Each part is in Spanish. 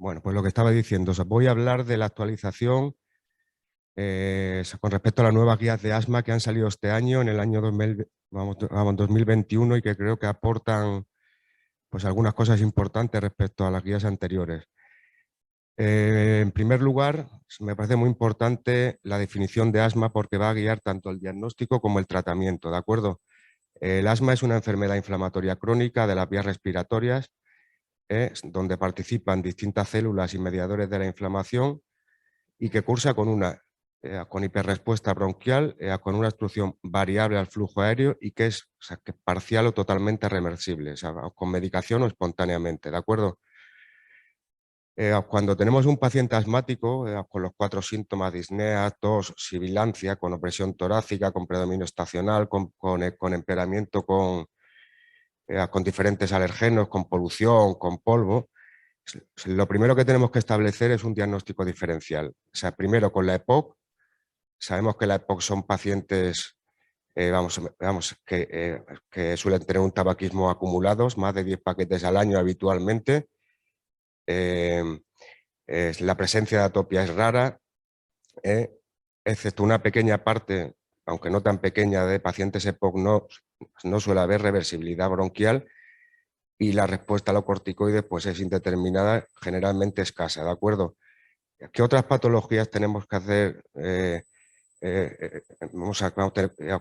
Bueno, pues lo que estaba diciendo, o sea, voy a hablar de la actualización con respecto a las nuevas guías de asma que han salido este año, en el año 2021, y que creo que aportan pues, algunas cosas importantes respecto a las guías anteriores. En primer lugar, me parece muy importante la definición de asma porque va a guiar tanto el diagnóstico como el tratamiento, ¿de acuerdo? El asma es una enfermedad inflamatoria crónica de las vías respiratorias, donde participan distintas células y mediadores de la inflamación y que cursa con hiperrespuesta bronquial, con una obstrucción variable al flujo aéreo y que es, o sea, que parcial o totalmente reversible, o sea, con medicación o espontáneamente, ¿de acuerdo? Cuando tenemos un paciente asmático con los 4 síntomas: disnea, tos, sibilancia, con opresión torácica, con predominio estacional, con empeoramiento con diferentes alergenos, con polución, con polvo, lo primero que tenemos que establecer es un diagnóstico diferencial. O sea, primero con la EPOC, sabemos que la EPOC son pacientes que suelen tener un tabaquismo acumulado, más de 10 paquetes al año habitualmente. La presencia de atopia es rara, excepto una pequeña parte, aunque no tan pequeña, de pacientes EPOC no suele haber reversibilidad bronquial y la respuesta a los corticoides pues, es indeterminada, generalmente escasa, ¿de acuerdo? ¿Qué otras patologías tenemos que hacer?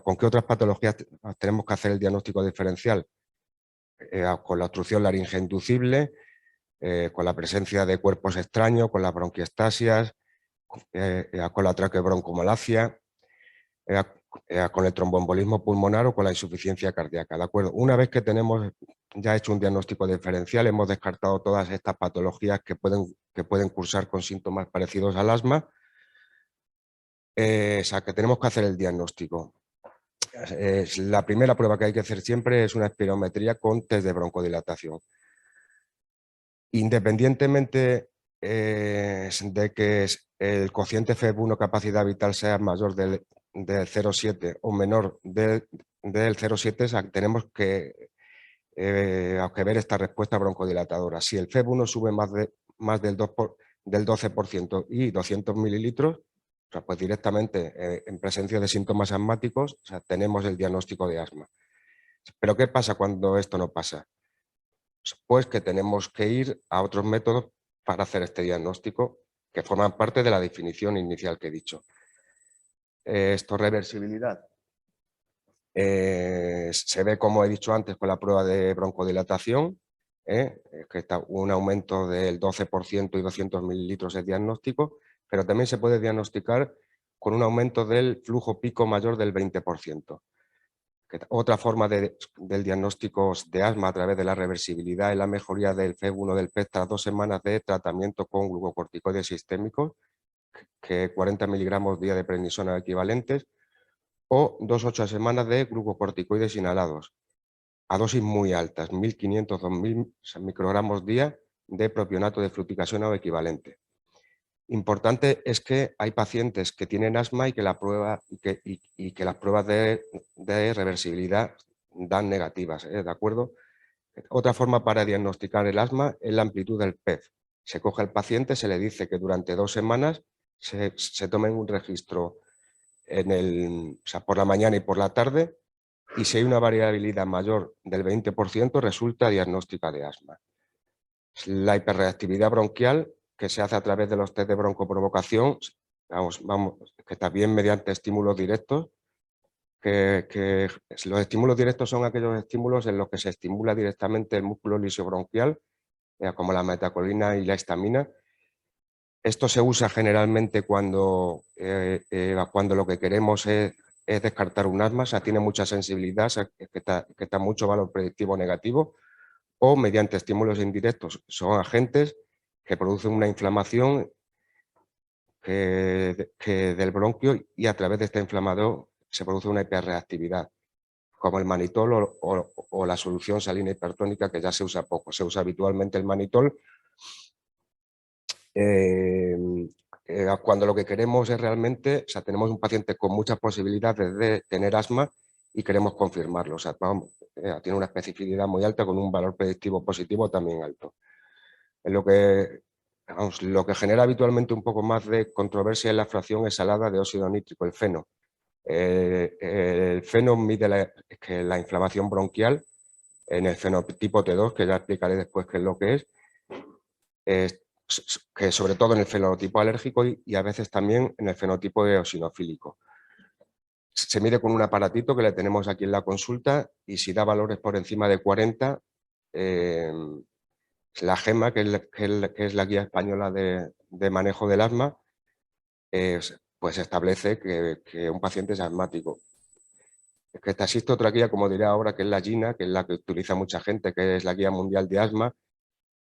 ¿Con qué otras patologías tenemos que hacer el diagnóstico diferencial? Con la obstrucción laringe inducible, con la presencia de cuerpos extraños, con las bronquiestasias, con la traqueobroncomalacia, con el tromboembolismo pulmonar o con la insuficiencia cardíaca, ¿de acuerdo? Una vez que tenemos ya hecho un diagnóstico diferencial, hemos descartado todas estas patologías que pueden cursar con síntomas parecidos al asma, o sea, que tenemos que hacer el diagnóstico. La primera prueba que hay que hacer siempre es una espirometría con test de broncodilatación. Independientemente de que el cociente FEV1 capacidad vital sea mayor del 0,7 o menor del 0,7, tenemos que ver esta respuesta broncodilatadora. Si el FEV1 sube más del 12% y 200 mililitros, o sea, pues directamente en presencia de síntomas asmáticos, o sea, tenemos el diagnóstico de asma. ¿Pero qué pasa cuando esto no pasa? Pues que tenemos que ir a otros métodos para hacer este diagnóstico que forman parte de la definición inicial que he dicho. Esto es reversibilidad. Se ve, como he dicho antes, con la prueba de broncodilatación, que está un aumento del 12% y 200 mililitros de diagnóstico, pero también se puede diagnosticar con un aumento del flujo pico mayor del 20%. Otra forma del diagnóstico de asma a través de la reversibilidad es la mejoría del FEV1 del PET tras 2 semanas de tratamiento con glucocorticoides sistémicos, que 40 miligramos día de prednisona equivalentes, o 2 a 8 semanas de glucocorticoides inhalados, a dosis muy altas, 1.500-2.000 microgramos día de propionato de fluticasona o equivalente. Importante es que hay pacientes que tienen asma y que, las pruebas de reversibilidad dan negativas, ¿de acuerdo? Otra forma para diagnosticar el asma es la amplitud del PET. Se coge al paciente, se le dice que durante 2 semanas se tome un registro por la mañana y por la tarde, y si hay una variabilidad mayor del 20% resulta diagnóstica de asma. La hiperreactividad bronquial, que se hace a través de los test de broncoprovocación, que también mediante estímulos directos, que los estímulos directos son aquellos estímulos en los que se estimula directamente el músculo lisobronquial, como la metacolina y la histamina. Esto se usa generalmente cuando lo que queremos es descartar un asma, o sea, tiene mucha sensibilidad, o sea, que está mucho valor predictivo negativo, o mediante estímulos indirectos. Son agentes que producen una inflamación del bronquio, y a través de este inflamador se produce una hiperreactividad, como el manitol o la solución salina hipertónica, que ya se usa poco. Se usa habitualmente el manitol cuando lo que queremos es realmente, o sea, tenemos un paciente con muchas posibilidades de tener asma y queremos confirmarlo. O sea, tiene una especificidad muy alta con un valor predictivo positivo también alto. Es lo que vamos, lo que genera habitualmente un poco más de controversia es la fracción exhalada de óxido nítrico, el feno. El feno mide la inflamación bronquial en el fenotipo T2, que ya explicaré después qué es lo que es, que sobre todo en el fenotipo alérgico y a veces también en el fenotipo eosinofílico. Se mide con un aparatito que le tenemos aquí en la consulta y si da valores por encima de 40, la GEMA, que es la guía española de manejo del asma, pues establece que un paciente es asmático. Es que existe otra guía, como diré ahora, que es la GINA, que es la que utiliza mucha gente, que es la Guía Mundial de Asma,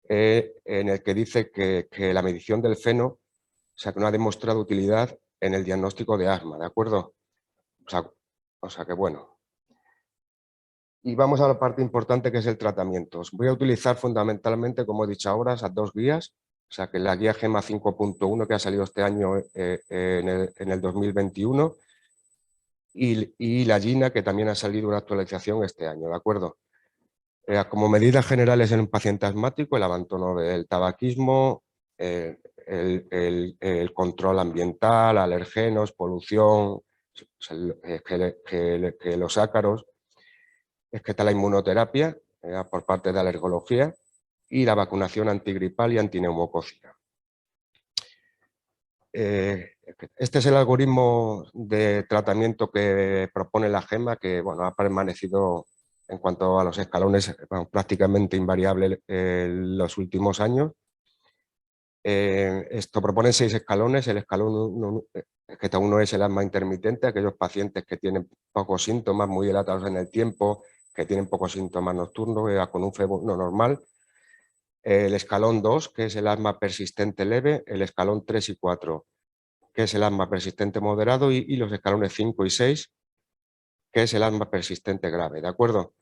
en el que dice que la medición del feno, o sea, que no ha demostrado utilidad en el diagnóstico de asma, ¿de acuerdo? O sea que bueno. Y vamos a la parte importante, que es el tratamiento. Voy a utilizar fundamentalmente, como he dicho ahora, esas dos guías. O sea, que la guía GEMA 5.1 que ha salido este año en el 2021 y la GINA, que también ha salido una actualización este año, ¿de acuerdo? Como medidas generales en un paciente asmático, el abandono del tabaquismo, el control ambiental, alergenos, polución, que los ácaros, es que está la inmunoterapia por parte de alergología y la vacunación antigripal y antineumocócica. Este es el algoritmo de tratamiento que propone la GEMA, que bueno, ha permanecido en cuanto a los escalones prácticamente invariable en los últimos años. Esto propone 6 escalones. El escalón 1 es el asma intermitente, aquellos pacientes que tienen pocos síntomas, muy dilatados en el tiempo, que tienen pocos síntomas nocturnos, con un febro no normal. El escalón 2, que es el asma persistente leve. El escalón 3 y 4, que es el asma persistente moderado, y los escalones 5 y 6, que es el asma persistente grave, ¿de acuerdo?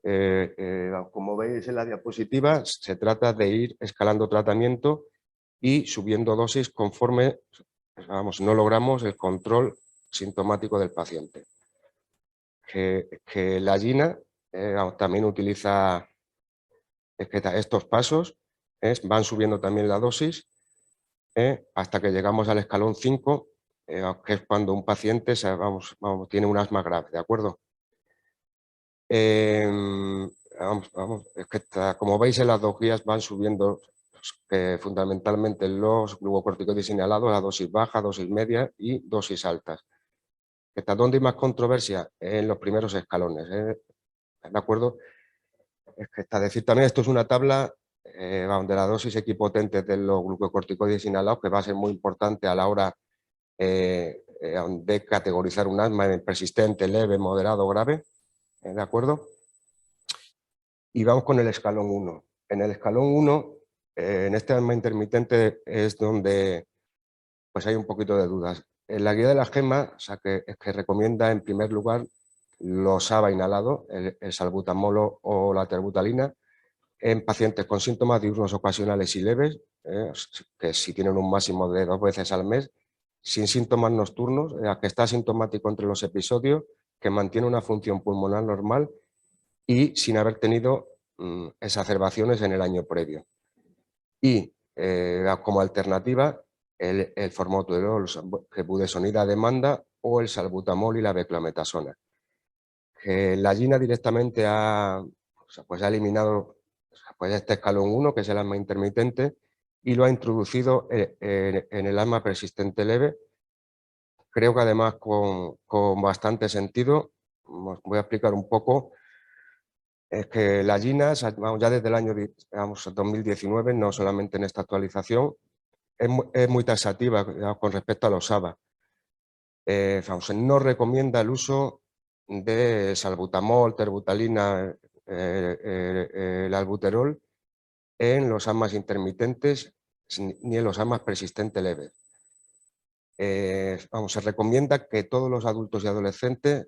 Como veis en la diapositiva, se trata de ir escalando tratamiento y subiendo dosis conforme no logramos el control sintomático del paciente. Que la GINA también utiliza estos pasos, van subiendo también la dosis hasta que llegamos al escalón 5, que es cuando un paciente tiene un asma grave, ¿de acuerdo? Como veis en las dos guías van subiendo fundamentalmente los glucocorticoides inhalados a dosis baja, dosis media y dosis altas. ¿Dónde hay más controversia? En los primeros escalones, ¿de acuerdo? Es decir, también esto es una tabla de la dosis equipotente de los glucocorticoides inhalados, que va a ser muy importante a la hora de categorizar un asma en persistente, leve, moderado, grave, ¿de acuerdo? Y vamos con el escalón 1. En el escalón 1, en este asma intermitente es donde pues hay un poquito de dudas. En la guía de la GEMA, o sea, es que recomienda en primer lugar los SABA inhalados, el salbutamolo o la terbutalina, en pacientes con síntomas diurnos ocasionales y leves, que si tienen un máximo de 2 veces al mes, sin síntomas nocturnos, que está asintomático entre los episodios, que mantiene una función pulmonar normal y sin haber tenido exacerbaciones en el año previo. Y como alternativa, el formoterol, que budesonida a demanda, o el salbutamol y la beclometasona. La GINA directamente ha eliminado pues este escalón 1, que es el asma intermitente, y lo ha introducido en el asma persistente leve. Creo que además con bastante sentido. Voy a explicar un poco. Es que la GINA, ya desde el año 2019, no solamente en esta actualización, es muy taxativa con respecto a los SABA. No recomienda el uso de salbutamol, terbutalina, el albuterol en los asmas intermitentes ni en los asmas persistentes leves. Se recomienda que todos los adultos y adolescentes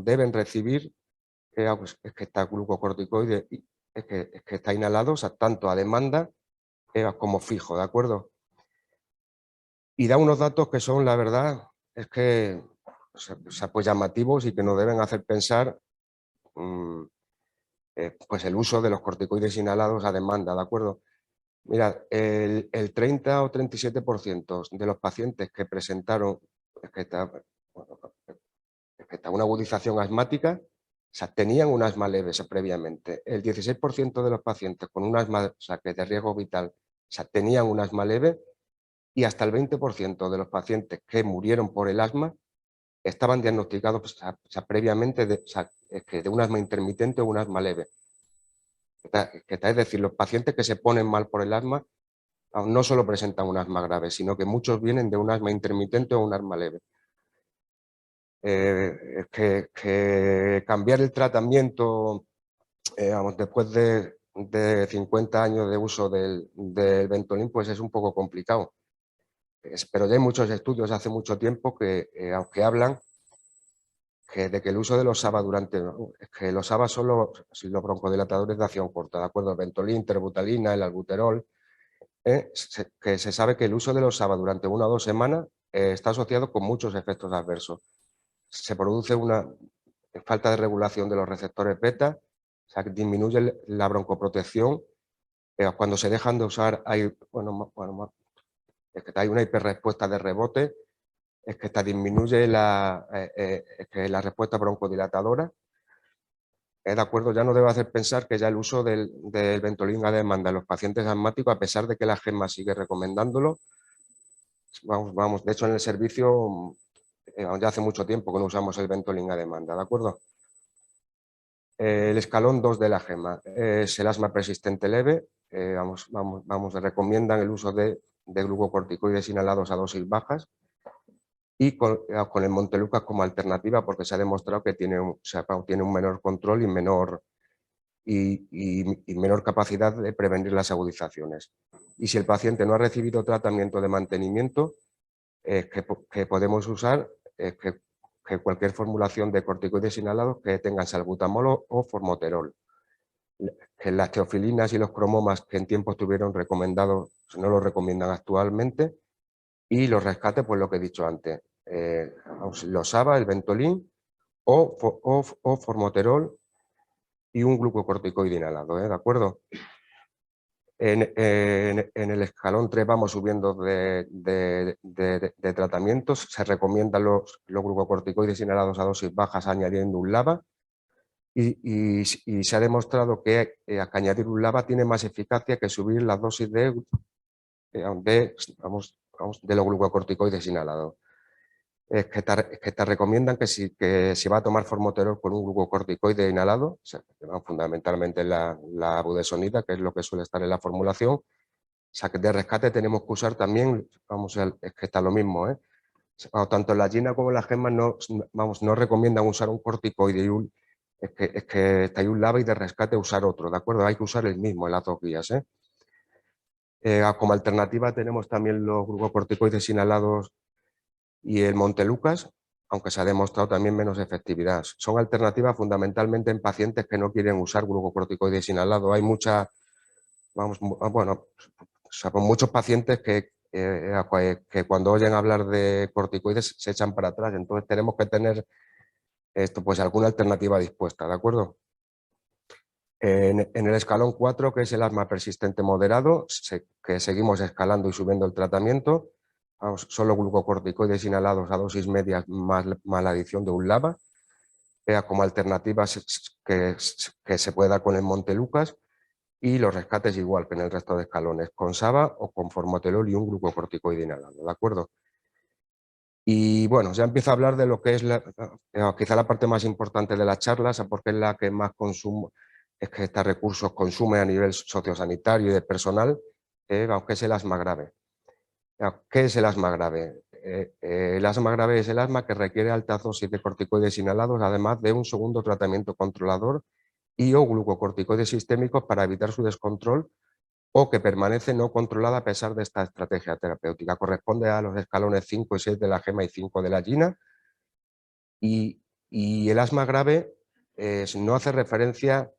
deben recibir es que está glucocorticoide, es que está inhalado, o sea, tanto a demanda como fijo, ¿de acuerdo? Y da unos datos que son, la verdad, es que pues llamativos y que nos deben hacer pensar pues el uso de los corticoides inhalados a demanda, ¿de acuerdo? Mira, el 30 o 37% de los pacientes que presentaron es que bueno, una agudización asmática, o sea, tenían un asma leve previamente. El 16% de los pacientes con un asma, o sea, que de riesgo vital, o sea, tenían un asma leve, y hasta el 20% de los pacientes que murieron por el asma estaban diagnosticados, pues, o sea, previamente de, o sea, de un asma intermitente o un asma leve. Es decir, los pacientes que se ponen mal por el asma no solo presentan un asma grave, sino que muchos vienen de un asma intermitente o un asma leve. Que cambiar el tratamiento, vamos, después de 50 años de uso del Ventolin, pues es un poco complicado. Pero ya hay muchos estudios hace mucho tiempo que, aunque hablan de que el uso de los SABA es que los SABA son los broncodilatadores de acción corta, ¿de acuerdo? El Ventolin, terbutalina, el albuterol, que se sabe que el uso de los SABA durante 1 o 2 semanas está asociado con muchos efectos adversos. Se produce una falta de regulación de los receptores beta, o sea, que disminuye la broncoprotección. Cuando se dejan de usar es que hay una hiperrespuesta de rebote, es que disminuye es que la respuesta broncodilatadora. De acuerdo, ya no debe hacer pensar que ya el uso del Ventolin a demanda en los pacientes asmáticos, a pesar de que la GEMA sigue recomendándolo, vamos, de hecho en el servicio ya hace mucho tiempo que no usamos el Ventolin a demanda, ¿de acuerdo? El escalón 2 de la GEMA es el asma persistente leve. Recomiendan el uso de glucocorticoides inhalados a dosis bajas y con el Montelukast como alternativa, porque se ha demostrado que tiene un menor control y menor capacidad de prevenir las agudizaciones. Y si el paciente no ha recibido tratamiento de mantenimiento, que podemos usar que cualquier formulación de corticoides inhalados que tengan salbutamol o formoterol. Que las teofilinas y los cromomas que en tiempo estuvieron recomendados no lo recomiendan actualmente, y los rescates, pues lo que he dicho antes, los SABA, el Ventolin o formoterol y un glucocorticoide inhalado, ¿de acuerdo? En el escalón 3 vamos subiendo de tratamientos. Se recomiendan los glucocorticoides inhalados a dosis bajas añadiendo un LABA, y se ha demostrado que añadir un LABA tiene más eficacia que subir las dosis de los glucocorticoides inhalados. Que te recomiendan que si va a tomar formoterol con un glucocorticoide inhalado, o sea, fundamentalmente la budesonida, que es lo que suele estar en la formulación. O sea, que de rescate tenemos que usar también, es que está lo mismo, ¿eh? Tanto en la gina como en la GEMA no recomiendan usar un corticoide es que está ahí un LABA, y de rescate usar otro, ¿de acuerdo? Hay que usar el mismo en las dos guías, ¿eh? Como alternativa tenemos también los glucocorticoides inhalados y el Montelukast, aunque se ha demostrado también menos efectividad. Son alternativas fundamentalmente en pacientes que no quieren usar glucocorticoides inhalados. Hay muchos pacientes que cuando oyen hablar de corticoides se echan para atrás. Entonces tenemos que tener pues alguna alternativa dispuesta, ¿de acuerdo? En el escalón 4, que es el asma persistente moderado, que seguimos escalando y subiendo el tratamiento, solo glucocorticoides inhalados a dosis medias más la adición de un LABA, como alternativas que se puede dar con el Montelukast, y los rescates igual que en el resto de escalones, con SABA o con formoterol y un glucocorticoide inhalado, ¿de acuerdo? Y bueno, ya empiezo a hablar de lo que es quizá la parte más importante de la charla, porque es la que más consumo, es que estos recursos consume a nivel sociosanitario y de personal, aunque es el asma grave. ¿Qué es el asma grave? El asma grave es el asma que requiere altas dosis de corticoides inhalados, además de un segundo tratamiento controlador y o glucocorticoides sistémicos para evitar su descontrol, o que permanece no controlada a pesar de esta estrategia terapéutica. Corresponde a los escalones 5 y 6 de la GEMA y 5 de la GINA. Y el asma grave no hace referencia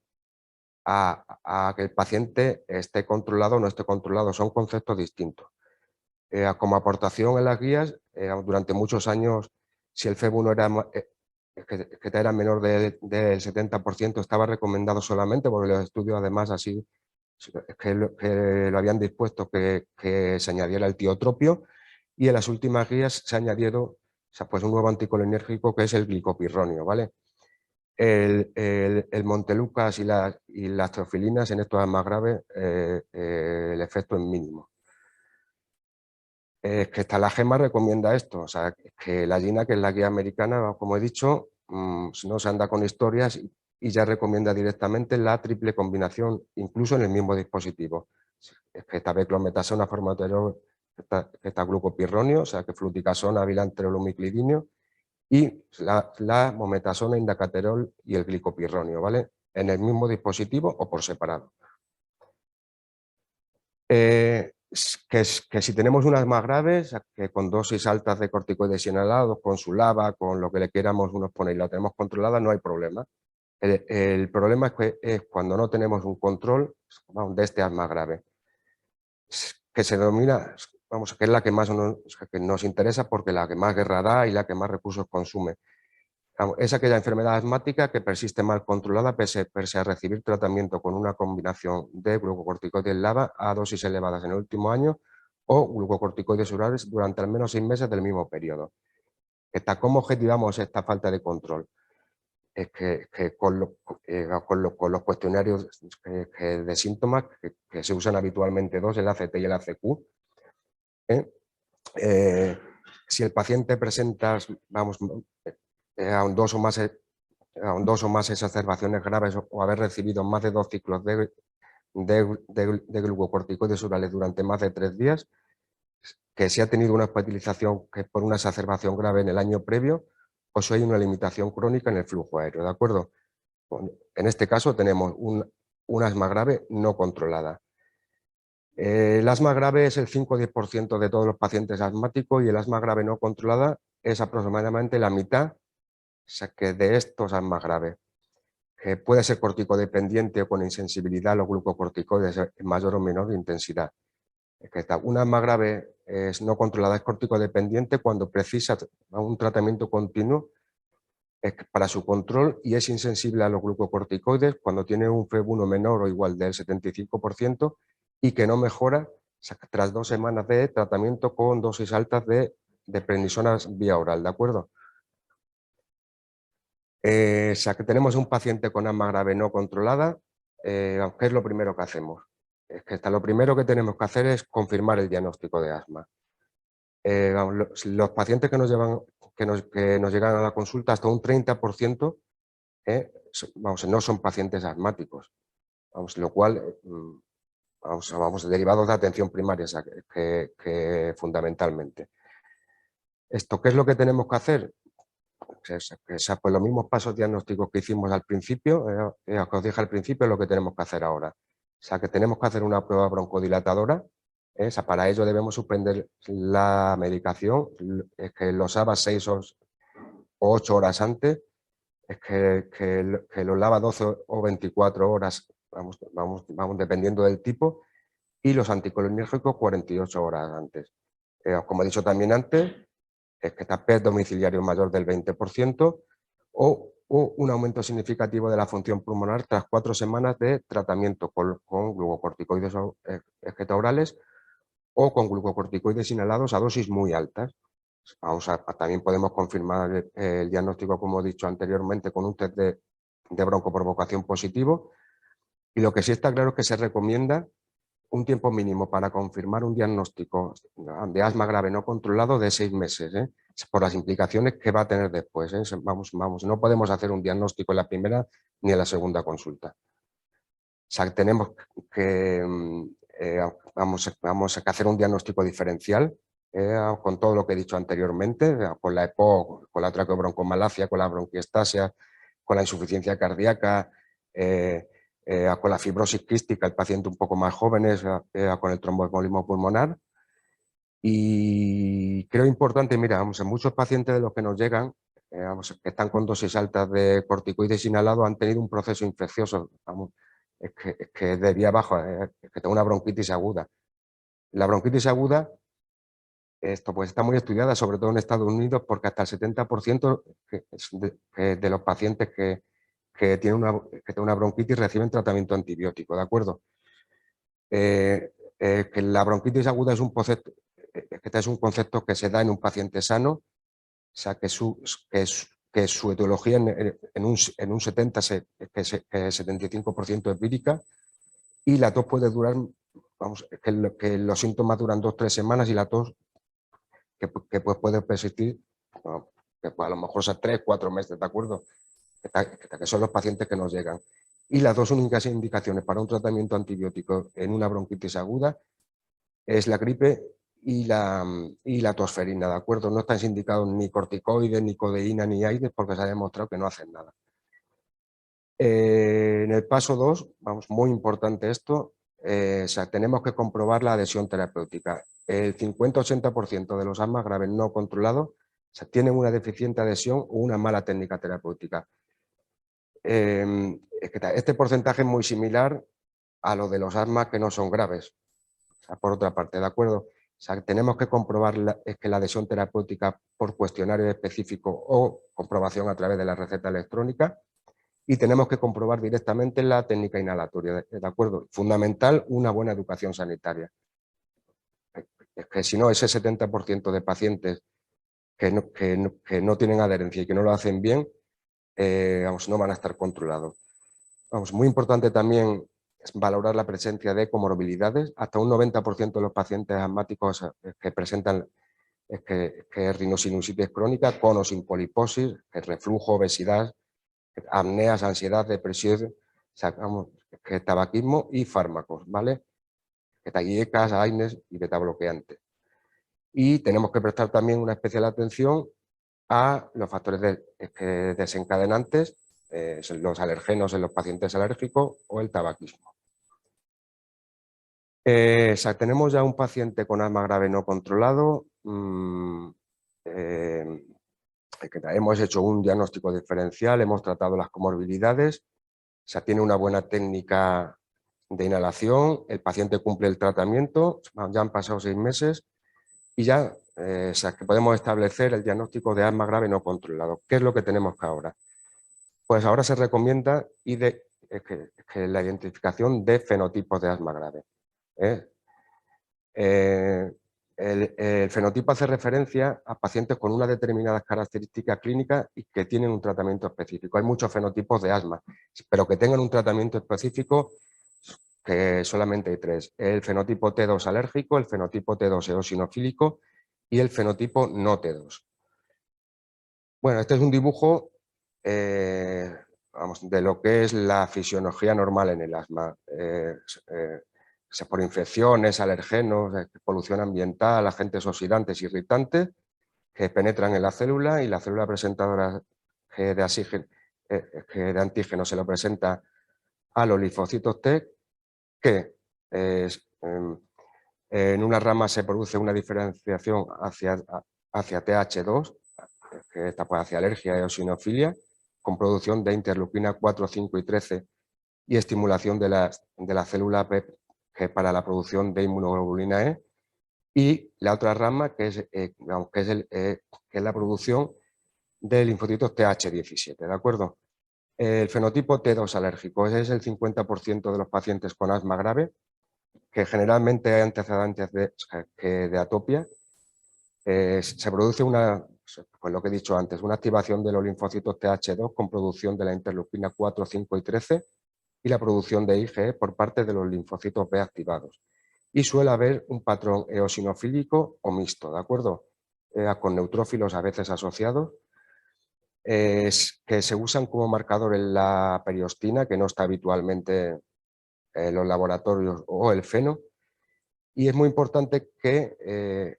a que el paciente esté controlado o no esté controlado, son conceptos distintos. Como aportación en las guías, durante muchos años, si el FEV1 era menor del 70%, estaba recomendado solamente, porque los estudios además así que lo habían dispuesto que se añadiera el tiotropio, y en las últimas guías se ha añadido, o sea, pues un nuevo anticolinérgico que es el glicopirronio, ¿vale? El Montelukast y las teofilinas en estos más graves, el efecto es mínimo. Que esta la GEMA recomienda esto, o sea, que la GINA, que es la guía americana, como he dicho, no se anda con historias y ya recomienda directamente la triple combinación, incluso en el mismo dispositivo. Es que esta beclometasona, formoterol, esta glucopirronio, o sea, que fluticasona, bilanterolumiclidinio, y la mometasona, indacaterol y el glicopirronio, ¿vale? En el mismo dispositivo o por separado. Que si tenemos unas más graves, que con dosis altas de corticoides inhalados, con su lava, con lo que le queramos unos poner y la tenemos controlada, no hay problema. El problema es cuando no tenemos un control, vamos, de este asma grave, que se denomina, vamos, que es la que más que nos interesa porque la que más guerra da y la que más recursos consume. Es aquella enfermedad asmática que persiste mal controlada pese a recibir tratamiento con una combinación de glucocorticoides LABA a dosis elevadas en el último año o glucocorticoides orales durante al menos 6 meses del mismo periodo. ¿Cómo objetivamos esta falta de control? Es que con los cuestionarios de síntomas que se usan habitualmente dos, el ACT y el ACQ, si el paciente presenta, vamos, aún dos o más exacerbaciones graves o haber recibido más de 2 ciclos de glucocorticoides orales durante más de 3 días, que si ha tenido una hospitalización que por una exacerbación grave en el año previo, o si hay una limitación crónica en el flujo aéreo, ¿de acuerdo? En este caso tenemos un asma grave no controlada. El asma grave es el 5 o 10% de todos los pacientes asmáticos y el asma grave no controlada es aproximadamente la mitad, o sea, que de estos asmas graves. Puede ser corticodependiente o con insensibilidad a los glucocorticoides en mayor o menor intensidad. Una asma grave no controlada es corticodependiente cuando precisa un tratamiento continuo para su control y es insensible a los glucocorticoides cuando tiene un FEV1 menor o igual del 75% y que no mejora tras 2 semanas de tratamiento con dosis altas de prednisona vía oral, ¿de acuerdo? O sea, que tenemos un paciente con asma grave no controlada, ¿qué es lo primero que hacemos? Es que lo primero que tenemos que hacer es confirmar el diagnóstico de asma. Los pacientes que nos llegan a la consulta, hasta un 30%, no son pacientes asmáticos, lo cual, derivados de atención primaria, o sea, que fundamentalmente. ¿Qué es lo que tenemos que hacer? Pues los mismos pasos diagnósticos que hicimos al principio, que os dije al principio, es lo que tenemos que hacer ahora. O sea, que tenemos que hacer una prueba broncodilatadora. Para ello debemos suspender la medicación, es que los ABA 6 o 8 horas antes, es que los LABA 12 o 24 horas, vamos dependiendo del tipo, y los anticolinérgicos 48 horas antes. Como he dicho también antes, es que está PET domiciliario mayor del 20% o un aumento significativo de la función pulmonar tras 4 semanas de tratamiento con glucocorticoides orales o con glucocorticoides inhalados a dosis muy altas. También podemos confirmar el diagnóstico, como he dicho anteriormente, con un test de broncoprovocación positivo, y lo que sí está claro es que se recomienda un tiempo mínimo para confirmar un diagnóstico de asma grave no controlado de 6 meses, por las implicaciones que va a tener después. No podemos hacer un diagnóstico en la primera ni en la segunda consulta. O sea, tenemos que, vamos a hacer un diagnóstico diferencial con todo lo que he dicho anteriormente, con la EPOC, con la traqueobroncomalacia, con la bronquiestasia, con la insuficiencia cardíaca, con la fibrosis quística, el paciente un poco más jóvenes, con el tromboembolismo pulmonar. Y creo importante, mira, en muchos pacientes de los que nos llegan, que están con dosis altas de corticoides inhalados, han tenido un proceso infeccioso, es que de vía baja, es que tengo una bronquitis aguda. La bronquitis aguda, pues está muy estudiada, sobre todo en Estados Unidos, porque hasta el 70% de los pacientes que tienen una bronquitis reciben tratamiento antibiótico, ¿de acuerdo? Que la bronquitis aguda es un concepto, este es un concepto que se da en un paciente sano, o sea, que su etiología en un 75% empírica, y la tos puede durar, vamos, que los síntomas duran 2-3 semanas y la tos pues puede persistir, bueno, que pues a lo mejor a 3-4 meses, ¿de acuerdo? Que son los pacientes que nos llegan. Y las dos únicas indicaciones para un tratamiento antibiótico en una bronquitis aguda es la gripe y la tosferina, ¿de acuerdo? No están indicados ni corticoides, ni codeína, ni AIDES, porque se ha demostrado que no hacen nada. En el paso 2, vamos, muy importante esto, o sea, tenemos que comprobar la adhesión terapéutica. El 50-80% de los asmas graves no controlados, o sea, tienen una deficiente adhesión o una mala técnica terapéutica. Este porcentaje es muy similar a lo de los asmas que no son graves. O sea, por otra parte, ¿de acuerdo? O sea, tenemos que comprobar que la adhesión terapéutica por cuestionario específico o comprobación a través de la receta electrónica, y tenemos que comprobar directamente la técnica inhalatoria, ¿de acuerdo? Fundamental, una buena educación sanitaria. Es que si no, ese 70% de pacientes que no tienen adherencia y que no lo hacen bien, vamos, no van a estar controlados. Vamos, muy importante también es valorar la presencia de comorbilidades. Hasta un 90% de los pacientes asmáticos que presentan rinosinusitis crónica, con o sin poliposis, reflujo, obesidad, apneas, ansiedad, depresión, sacamos tabaquismo y fármacos, ¿vale? Taguiecas, AINES y betabloqueantes. Y tenemos que prestar también una especial atención a los factores desencadenantes, los alergenos en los pacientes alérgicos o el tabaquismo. O sea, tenemos ya un paciente con asma grave no controlado, hemos hecho un diagnóstico diferencial, hemos tratado las comorbilidades, o sea, tiene una buena técnica de inhalación, el paciente cumple el tratamiento, ya han pasado 6 meses y ya o sea, que podemos establecer el diagnóstico de asma grave no controlado. ¿Qué es lo que tenemos que ahora? Pues ahora se recomienda que la identificación de fenotipos de asma grave. El fenotipo hace referencia a pacientes con unas determinadas características clínicas y que tienen un tratamiento específico. Hay muchos fenotipos de asma, pero que tengan un tratamiento específico, que solamente hay 3. El fenotipo T2 alérgico, el fenotipo T2 eosinofílico y el fenotipo no T2. Bueno, este es un dibujo vamos, de lo que es la fisiología normal en el asma. Por infecciones, alergenos, polución ambiental, agentes oxidantes, irritantes, que penetran en la célula, y la célula presentadora de antígeno se lo presenta a los linfocitos T, que en una rama se produce una diferenciación hacia TH2, que está pues hacia alergia y eosinofilia, con producción de interleuquina 4, 5 y 13 y estimulación de la célula P para la producción de inmunoglobulina E, y la otra rama que es la producción de linfocitos TH17, ¿de acuerdo? El fenotipo T2 alérgico, ese es el 50% de los pacientes con asma grave, que generalmente hay antecedentes de atopia. Se produce pues lo que he dicho antes, una activación de los linfocitos TH2 con producción de la interleuquina 4, 5 y 13 y la producción de IgE por parte de los linfocitos B activados. Y suele haber un patrón eosinofílico o mixto, ¿de acuerdo? Con neutrófilos a veces asociados, que se usan como marcador en la periostina, que no está habitualmente en los laboratorios, o el feno. Y es muy importante que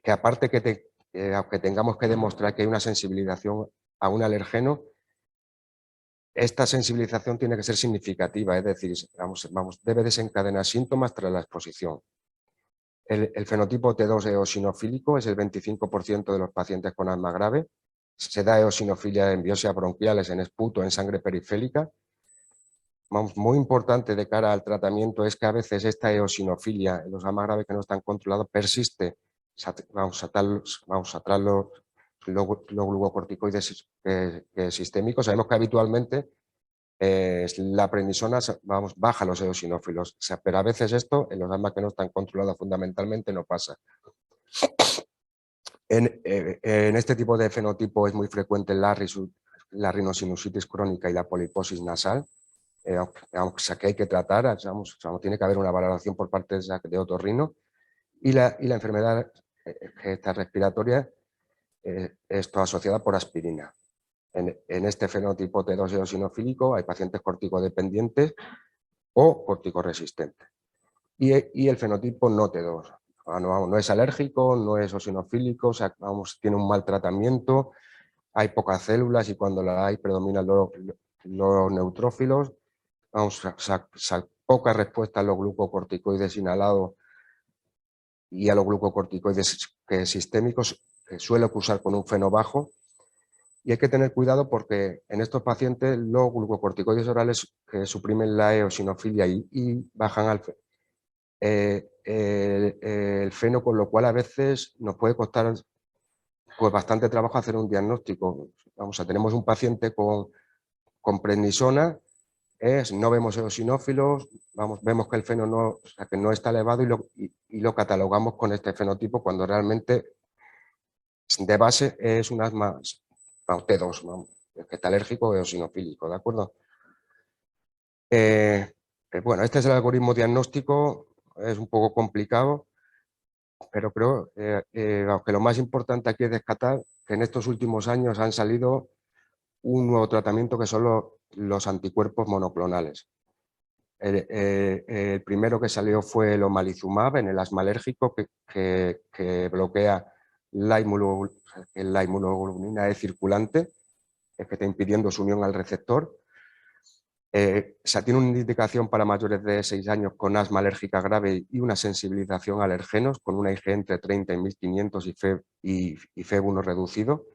aparte aunque tengamos que demostrar que hay una sensibilización a un alergeno, esta sensibilización tiene que ser significativa, es decir, debe desencadenar síntomas tras la exposición. El fenotipo T2 eosinofílico es el 25% de los pacientes con asma grave. Se da eosinofilia en biopsias bronquiales, en esputo, en sangre periférica. Muy importante de cara al tratamiento es que a veces esta eosinofilia en los asma graves que no están controlados persiste. Vamos a tratar los glucocorticoides sistémicos. Sabemos que habitualmente la prednisona baja los eosinófilos, o sea, pero a veces esto en los asmas que no están controlados fundamentalmente no pasa. En este tipo de fenotipo es muy frecuente la rinosinusitis crónica y la poliposis nasal, aunque que hay que tratar, tiene que haber una valoración por parte de otorrino, y la enfermedad esta respiratoria está asociada por aspirina. En este fenotipo T2 eosinofílico hay pacientes corticodependientes o corticoresistentes. Y el fenotipo no T2. No es alérgico, no es eosinofílico, o sea, tiene un mal tratamiento, hay pocas células y cuando la hay predominan los neutrófilos, poca respuesta a los glucocorticoides inhalados y a los glucocorticoides sistémicos, que suele cursar con un feno bajo. Y hay que tener cuidado porque en estos pacientes los glucocorticoides orales que suprimen la eosinofilia y bajan el feno, con lo cual a veces nos puede costar pues bastante trabajo hacer un diagnóstico. Tenemos un paciente con prednisona, no vemos eosinófilos, vemos que el feno que no está elevado y lo catalogamos con este fenotipo cuando realmente de base es un asma T2, que está alérgico o eosinofílico, ¿de acuerdo? Bueno, este es el algoritmo diagnóstico, es un poco complicado, pero creo que lo más importante aquí es descartar que en estos últimos años han salido un nuevo tratamiento que son los anticuerpos monoclonales. El primero que salió fue el omalizumab en el asma alérgico que bloquea la inmunoglobulina E circulante, que está impidiendo su unión al receptor. Tiene una indicación para mayores de 6 años con asma alérgica grave y una sensibilización a alergenos con una IG entre 30 y 1500 y FeV1 reducido.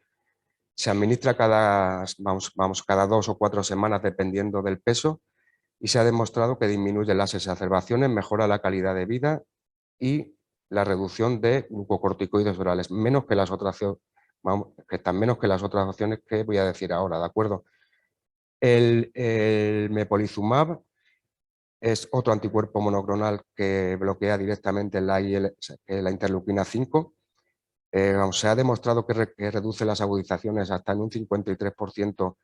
Se administra cada 2 o 4 semanas dependiendo del peso y se ha demostrado que disminuye las exacerbaciones, mejora la calidad de vida y la reducción de glucocorticoides orales, menos que las otras, que están menos que las otras opciones que voy a decir ahora, ¿de acuerdo? El mepolizumab es otro anticuerpo monoclonal que bloquea directamente la interleuquina 5. Se ha demostrado que reduce las agudizaciones hasta en un 53%,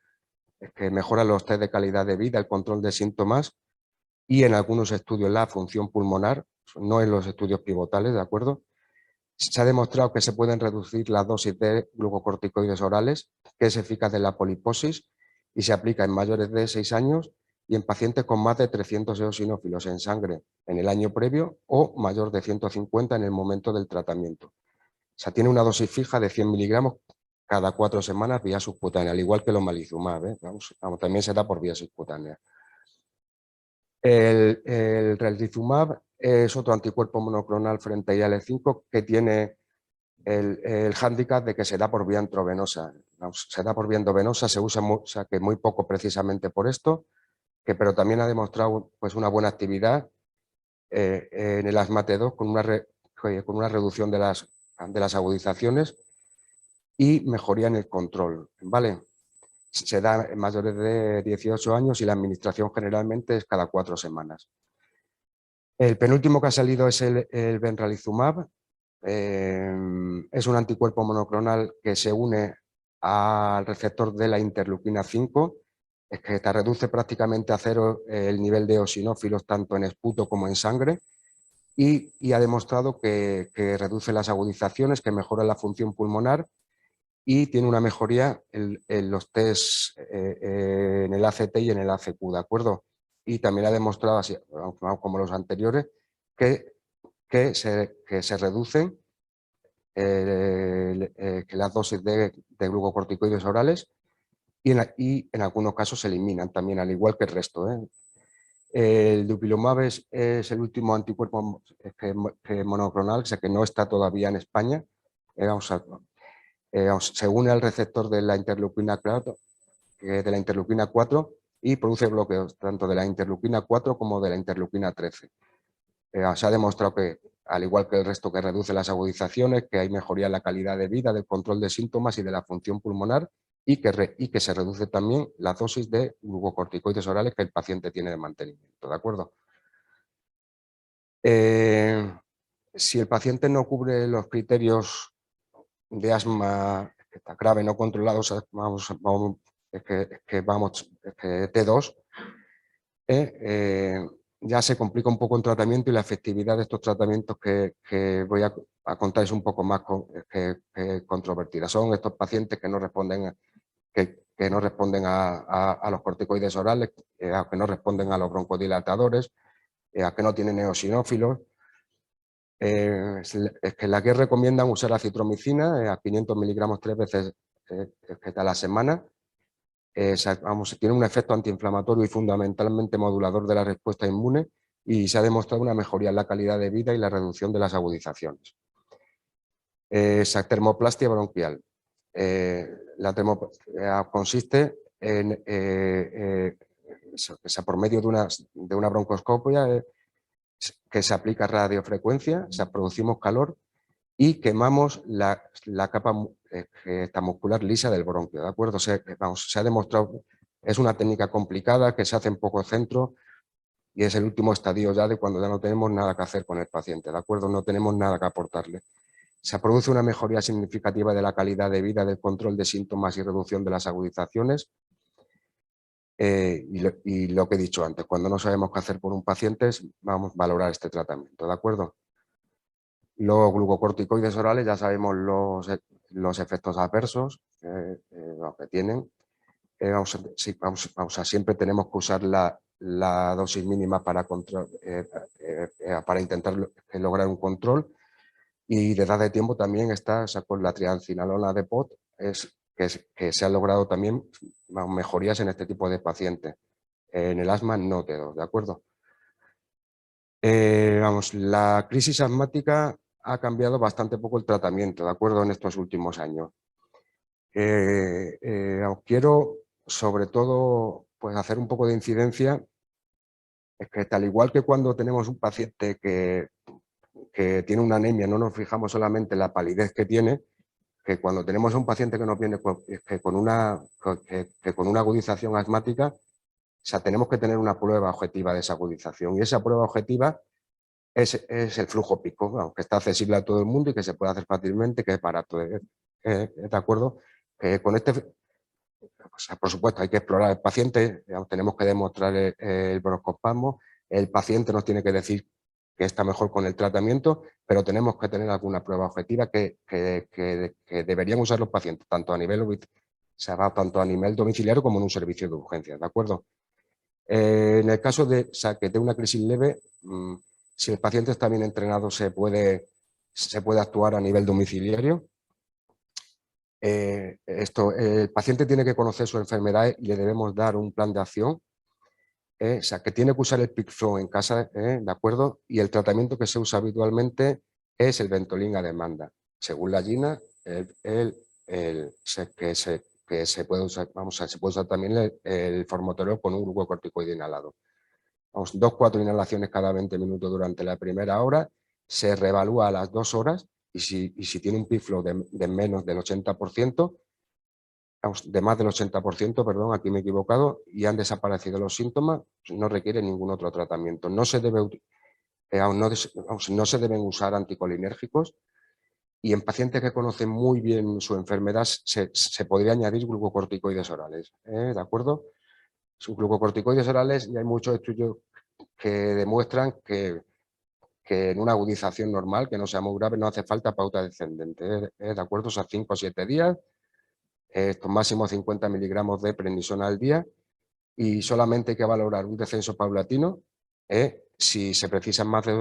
que mejora los test de calidad de vida, el control de síntomas y en algunos estudios la función pulmonar, no en los estudios pivotales, ¿de acuerdo? Se ha demostrado que se pueden reducir las dosis de glucocorticoides orales, que es eficaz en la poliposis y se aplica en mayores de 6 años y en pacientes con más de 300 eosinófilos en sangre en el año previo o mayor de 150 en el momento del tratamiento. O sea, tiene una dosis fija de 100 miligramos cada 4 semanas vía subcutánea, al igual que el omalizumab, ¿eh? También se da por vía subcutánea. El reldizumab es otro anticuerpo monoclonal frente a IL-5 que tiene el hándicap de que se da por vía intravenosa. Se da por vía endovenosa, se usa que muy poco precisamente por esto, pero también ha demostrado pues, una buena actividad en el asma T2 con una reducción de las agudizaciones y mejoría en el control, ¿vale? Se da en mayores de 18 años y la administración generalmente es cada 4 semanas. El penúltimo que ha salido es el benralizumab. Es un anticuerpo monoclonal que se une al receptor de la interleuquina 5, es que te reduce prácticamente a cero el nivel de eosinófilos tanto en esputo como en sangre y ha demostrado que reduce las agudizaciones, que mejora la función pulmonar y tiene una mejoría en los test en el ACT y en el ACQ, ¿de acuerdo? Y también ha demostrado, así, como los anteriores, que se reducen que las dosis de glucocorticoides orales y en algunos casos se eliminan también, al igual que el resto, ¿eh? El dupilumab es el último anticuerpo monoclonal, o sea que no está todavía en España. Se une al receptor de la interleuquina 4, y produce bloqueos tanto de la interleuquina 4 como de la interleuquina 13. Se ha demostrado que, al igual que el resto, que reduce las agudizaciones, que hay mejoría en la calidad de vida, del control de síntomas y de la función pulmonar y que se reduce también la dosis de glucocorticoides orales que el paciente tiene de mantenimiento, ¿de acuerdo? Si el paciente no cubre los criterios de asma grave no controlado, T2, ya se complica un poco el tratamiento y la efectividad de estos tratamientos que voy a contar es un poco más controvertida. Son estos pacientes que no responden, que no responden a los corticoides orales, que no responden a los broncodilatadores, a que no tienen eosinófilos. Es que la que recomiendan usar acitromicina a 500 miligramos 3 veces a la semana. Tiene un efecto antiinflamatorio y fundamentalmente modulador de la respuesta inmune y se ha demostrado una mejoría en la calidad de vida y la reducción de las agudizaciones. Esa termoplastia bronquial. Consiste en por medio de una broncoscopia que se aplica radiofrecuencia, producimos calor y quemamos la capa muscular lisa del bronquio, ¿de acuerdo? Se ha demostrado, es una técnica complicada que se hace en pocos centros y es el último estadio ya de cuando ya no tenemos nada que hacer con el paciente, ¿de acuerdo? No tenemos nada que aportarle. Se produce una mejoría significativa de la calidad de vida, del control de síntomas y reducción de las agudizaciones. Y lo que he dicho antes, cuando no sabemos qué hacer por un paciente, vamos a valorar este tratamiento, ¿de acuerdo? Los glucocorticoides orales ya sabemos los efectos adversos que tienen. Siempre tenemos que usar la dosis mínima para intentar lograr un control. Y desde hace tiempo también está con la triancinolona de POT, que se han logrado también mejorías en este tipo de pacientes. En el asma no T2, ¿de acuerdo? La crisis asmática ha cambiado bastante poco el tratamiento, ¿de acuerdo? En estos últimos años. Quiero, sobre todo, pues hacer un poco de incidencia. Es que tal igual que cuando tenemos un paciente que tiene una anemia, no nos fijamos solamente en la palidez que tiene, que cuando tenemos a un paciente que nos viene con una agudización asmática, o sea, tenemos que tener una prueba objetiva de esa agudización. Y esa prueba objetiva es el flujo pico, que está accesible a todo el mundo y que se puede hacer fácilmente, que es barato. ¿De acuerdo? Que con o sea, por supuesto, hay que explorar el paciente, tenemos que demostrar el broncoespasmo, el paciente nos tiene que decir que está mejor con el tratamiento, pero tenemos que tener alguna prueba objetiva que deberían usar los pacientes, tanto a nivel domiciliario como en un servicio de urgencias, ¿de acuerdo? En el caso de que de una crisis leve, si el paciente está bien entrenado, se puede actuar a nivel domiciliario. El paciente tiene que conocer su enfermedad y le debemos dar un plan de acción. O sea, que tiene que usar el PICFlow en casa, ¿de acuerdo? Y el tratamiento que se usa habitualmente es el Ventolin a demanda. Según la GINA, que se puede usar, se puede usar también el formoterol con un glucocorticoide inhalado. 2-4 inhalaciones cada 20 minutos durante la primera hora, se reevalúa a las 2 horas y si tiene un PICFlow de menos del 80%, de más del 80%, perdón, aquí me he equivocado, y han desaparecido los síntomas, no requiere ningún otro tratamiento. No se deben usar anticolinérgicos y en pacientes que conocen muy bien su enfermedad se podría añadir glucocorticoides orales, ¿de acuerdo? Sus glucocorticoides orales, y hay muchos estudios que demuestran que en una agudización normal, que no sea muy grave, no hace falta pauta descendente, ¿de acuerdo? O sea, 5 o 7 días, estos máximos 50 miligramos de prednisona al día y solamente hay que valorar un descenso paulatino si se precisan más de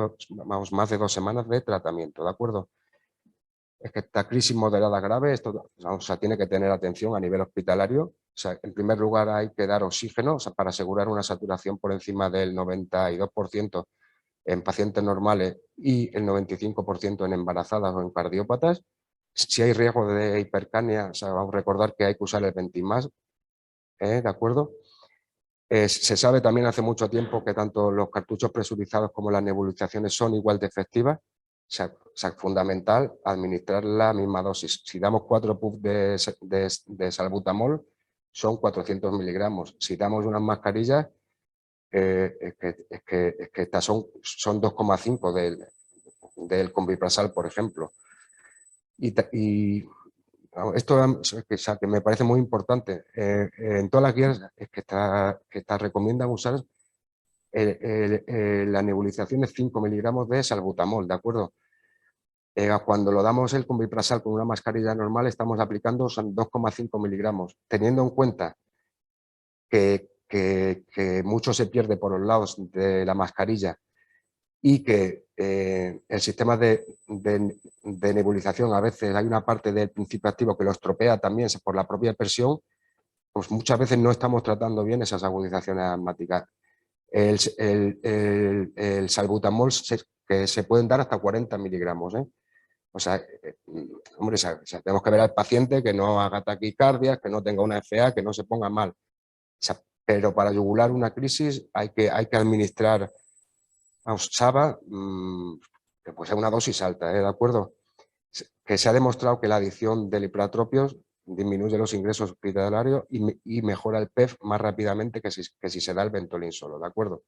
2 semanas de tratamiento, ¿de acuerdo? Es que esta crisis moderada grave, esto tiene que tener atención a nivel hospitalario. O sea, en primer lugar hay que dar oxígeno, para asegurar una saturación por encima del 92% en pacientes normales y el 95% en embarazadas o en cardiópatas. Si hay riesgo de hipercapnia, vamos a recordar que hay que usar el Ventimás, ¿de acuerdo? Se sabe también hace mucho tiempo que tanto los cartuchos presurizados como las nebulizaciones son igual de efectivas. O fundamental administrar la misma dosis. Si damos 4 puffs de salbutamol, son 400 miligramos. Si damos unas mascarillas, es que estas son 2,5 del Conviprazal, por ejemplo. Y esto que me parece muy importante. En todas las guías es que estas recomiendan usar la nebulización de 5 miligramos de salbutamol, ¿de acuerdo? Cuando lo damos el Conviprazal con una mascarilla normal, estamos aplicando son 2,5 miligramos, teniendo en cuenta que mucho se pierde por los lados de la mascarilla y que el sistema de nebulización, a veces hay una parte del principio activo que lo estropea también por la propia presión, pues muchas veces no estamos tratando bien esas agudizaciones asmáticas. El salbutamol que se pueden dar hasta 40 miligramos, ¿eh? O sea, hombre, tenemos que ver al paciente que no haga taquicardias, que no tenga una FA, que no se ponga mal. Pero para yugular una crisis hay que administrar SABA, que pues es una dosis alta, ¿de acuerdo? Que se ha demostrado que la adición del hipertropios disminuye los ingresos hospitalarios y mejora el PEF más rápidamente que si se da el Ventolin solo, ¿de acuerdo?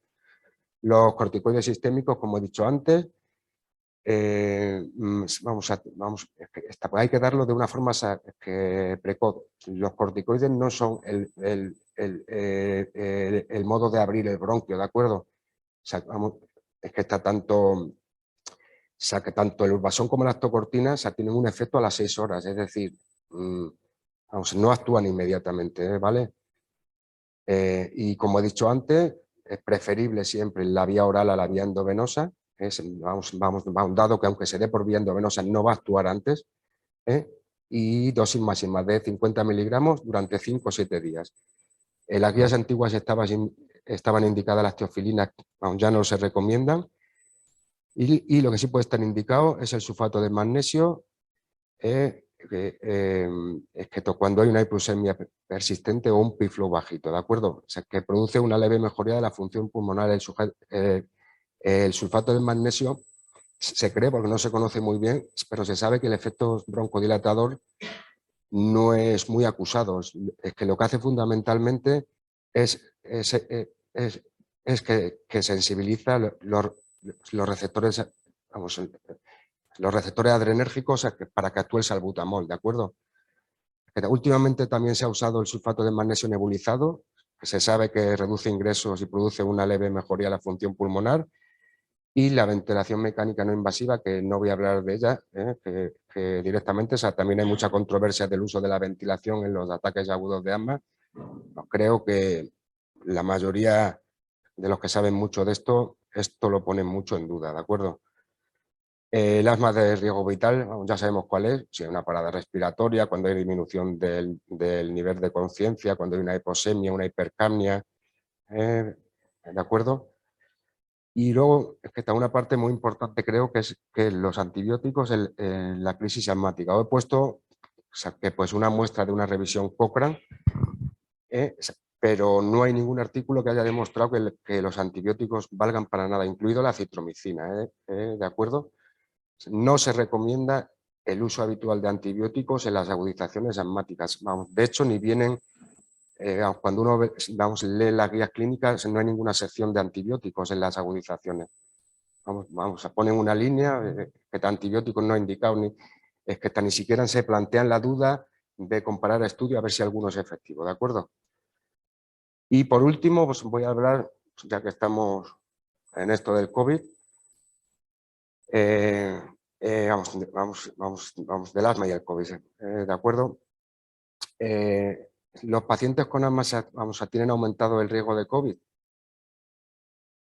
Los corticoides sistémicos, como he dicho antes, hay que darlo de una forma precoz. Los corticoides no son el modo de abrir el bronquio, ¿de acuerdo? O sea, es que que tanto el urbasón como la actocortina tienen un efecto a las 6 horas, es decir, no actúan inmediatamente, ¿vale? Y como he dicho antes, es preferible siempre la vía oral a la vía endovenosa. Dado que aunque se dé por vía endovenosa no va a actuar antes, ¿eh? Y dosis máxima de 50 miligramos durante 5 o 7 días. En las guías antiguas estaban indicadas las teofilinas, aún ya no se recomiendan, y lo que sí puede estar indicado es el sulfato de magnesio, es que cuando hay una hipoxemia persistente o un PIFlow bajito, ¿de acuerdo? O sea, que produce una leve mejoría de la función pulmonar. El sulfato de magnesio se cree, porque no se conoce muy bien, pero se sabe que el efecto broncodilatador no es muy acusado. Es que lo que hace fundamentalmente es que sensibiliza los receptores, los receptores adrenérgicos para que actúe el salbutamol, ¿de acuerdo? Últimamente también se ha usado el sulfato de magnesio nebulizado, que se sabe que reduce ingresos y produce una leve mejoría de la función pulmonar, y la ventilación mecánica no invasiva, que no voy a hablar de ella, que directamente, o sea, también hay mucha controversia del uso de la ventilación en los ataques agudos de asma. Creo que la mayoría de los que saben mucho de esto lo ponen mucho en duda, ¿de acuerdo? El asma de riesgo vital, ya sabemos cuál es, si hay una parada respiratoria, cuando hay disminución del nivel de conciencia, cuando hay una hiposemia, una hipercapnia, ¿de acuerdo? Y luego, es que está una parte muy importante, creo, que es que los antibióticos en la crisis asmática. Os he puesto que pues una muestra de una revisión Cochrane, pero no hay ningún artículo que haya demostrado que los antibióticos valgan para nada, incluido la citromicina, ¿de acuerdo? No se recomienda el uso habitual de antibióticos en las agudizaciones asmáticas. De hecho, ni vienen, cuando uno lee las guías clínicas, no hay ninguna sección de antibióticos en las agudizaciones. Ponen una línea que antibióticos no ha indicado, es que ni siquiera se plantean la duda de comparar estudios a ver si alguno es efectivo, ¿de acuerdo? Y por último, pues voy a hablar, ya que estamos en esto del COVID, vamos del asma y el COVID, ¿de acuerdo? ¿Los pacientes con asma tienen aumentado el riesgo de COVID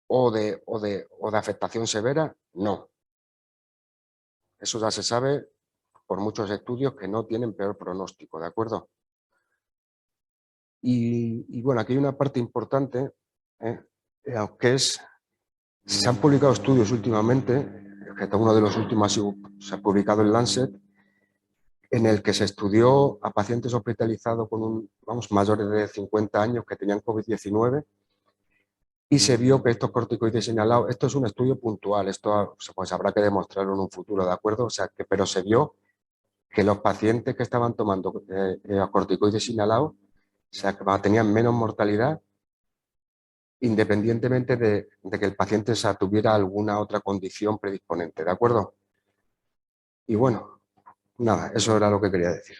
o de afectación severa? No. Eso ya se sabe por muchos estudios que no tienen peor pronóstico, ¿de acuerdo? Y bueno, aquí hay una parte importante, que se han publicado estudios últimamente, que uno de los últimos se ha publicado en Lancet, en el que se estudió a pacientes hospitalizados con mayores de 50 años que tenían COVID-19, y se vio que estos corticoides señalados, esto es un estudio puntual, esto pues habrá que demostrarlo en un futuro, ¿de acuerdo? O sea, pero se vio que los pacientes que estaban tomando los corticoides inhalados, o sea, que tenían menos mortalidad independientemente de que el paciente tuviera alguna otra condición predisponente, ¿de acuerdo? Y bueno, nada, eso era lo que quería decir.